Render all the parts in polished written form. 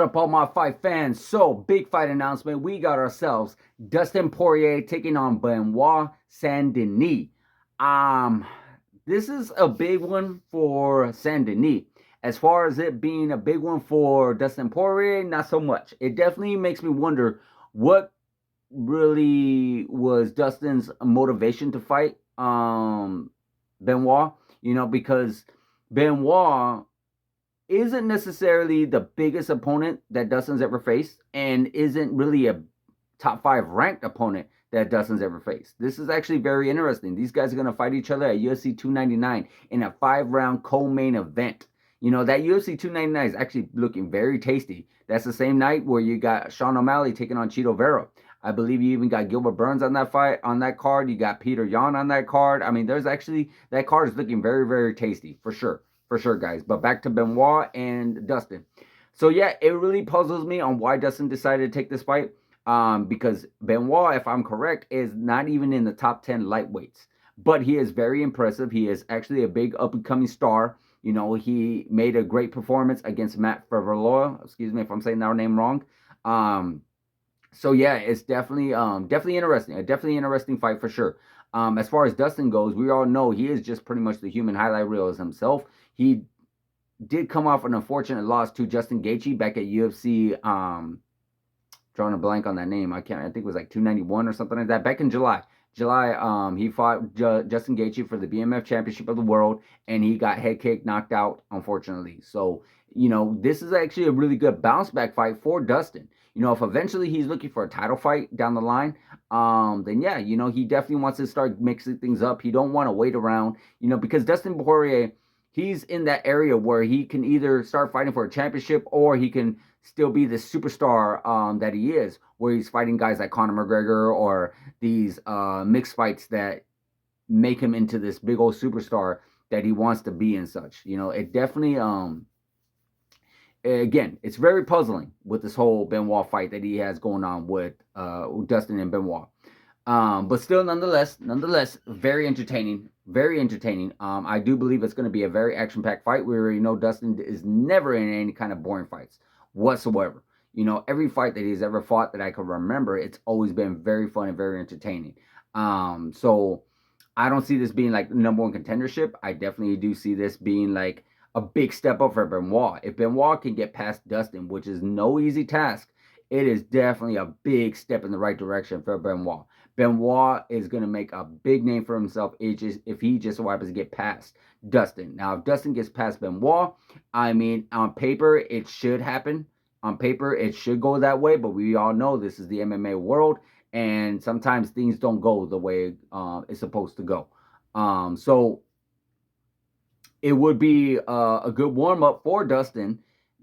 What up, all my fight fans? So, big fight announcement. We got ourselves Dustin Poirier taking on Benoit Saint Denis. Um, this is a big one for Saint Denis. As far as it being a big one for Dustin Poirier, not so much. It definitely makes me wonder what really was Dustin's motivation to fight Benoit. Because Benoit isn't necessarily the biggest opponent that Dustin's ever faced and isn't really a top 5 ranked opponent that Dustin's ever faced. This is actually very interesting. These guys are going to fight each other at UFC 299 in a 5-round co-main event. That UFC 299 is actually looking very tasty. That's the same night where you got Sean O'Malley taking on Cheeto Vera. I believe you even got Gilbert Burns on that fight, on that card. You got Peter Yan on that card. I mean, that card is looking very, very tasty, for sure. For sure, guys. But back to Benoit and Dustin. So, yeah, it really puzzles me on why Dustin decided to take this fight. Because Benoit, if I'm correct, is not even in the top 10 lightweights. But he is very impressive. He is actually a big up-and-coming star. He made a great performance against Matt Favalora. Excuse me if I'm saying that name wrong. So yeah, it's definitely interesting. A definitely interesting fight for sure. As far as Dustin goes, we all know he is just pretty much the human highlight reel as himself. He did come off an unfortunate loss to Justin Gaethje back at UFC. Drawing a blank on that name. I think it was like 291 or something like that. Back in July. He fought Justin Gaethje for the BMF Championship of the World, and he got head kicked, knocked out, unfortunately. So, this is actually a really good bounce back fight for Dustin. If eventually he's looking for a title fight down the line, then yeah, he definitely wants to start mixing things up. He don't want to wait around, because Dustin Poirier, he's in that area where he can either start fighting for a championship or he can still be the superstar that he is, where he's fighting guys like Conor McGregor or these mixed fights that make him into this big old superstar that he wants to be and such. It definitely, again, it's very puzzling with this whole Benoit fight that he has going on with Dustin and Benoit. But still, nonetheless, very entertaining. Very entertaining. I do believe it's going to be a very action-packed fight. We already know Dustin is never in any kind of boring fights whatsoever. Every fight that he's ever fought that I can remember, it's always been very fun and very entertaining. So I don't see this being like number one contendership. I definitely do see this being like a big step up for Benoit. If Benoit can get past Dustin, which is no easy task, it is definitely a big step in the right direction for Benoit. Benoit is going to make a big name for himself if he just so happens to get past Dustin. Now, if Dustin gets past Benoit, I mean, on paper, it should happen. On paper, it should go that way, but we all know this is the MMA world, and sometimes things don't go the way it's supposed to go. So it would be a good warm-up for Dustin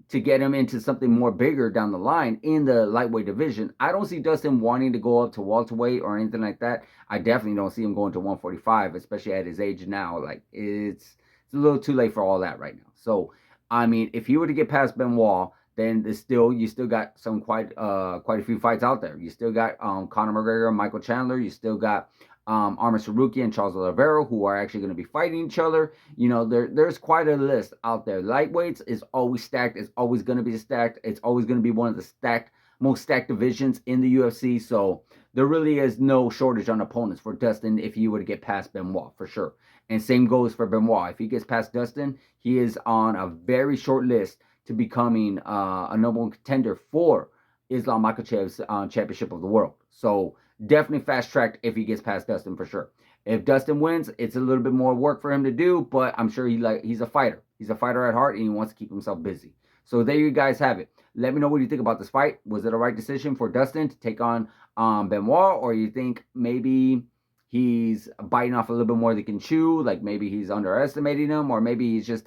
to get him into something more bigger down the line in the lightweight division. I don't see Dustin wanting to go up to welterweight or anything like that. I definitely don't see him going to 145, especially at his age now. Like, it's a little too late for all that right now. So, I mean, if he were to get past Benoit, then you still got some quite a few fights out there. You still got Conor McGregor, Michael Chandler. You still got Arman Saruki and Charles Oliveira, who are actually going to be fighting each other. There's quite a list out there. Lightweights is always stacked. It's always going to be stacked. It's always going to be one of the most stacked divisions in the UFC. So there really is no shortage on opponents for Dustin if he were to get past Benoit, for sure. And same goes for Benoit. If he gets past Dustin, he is on a very short list to becoming a number one contender for Islam Makhachev's championship of the world. So definitely fast-tracked if he gets past Dustin, for sure. If Dustin wins, it's a little bit more work for him to do, but I'm sure he's a fighter. He's a fighter at heart, and he wants to keep himself busy. So there you guys have it. Let me know what you think about this fight. Was it a right decision for Dustin to take on Benoit, or you think maybe he's biting off a little bit more than he can chew, like maybe he's underestimating him, or maybe he just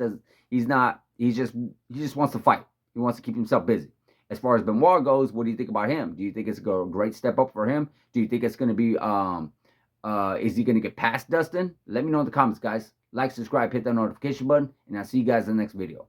wants to fight. He wants to keep himself busy. As far as Benoit goes, what do you think about him? Do you think it's a great step up for him? Do you think it's going to be, is he going to get past Dustin? Let me know in the comments, guys. Like, subscribe, hit that notification button, and I'll see you guys in the next video.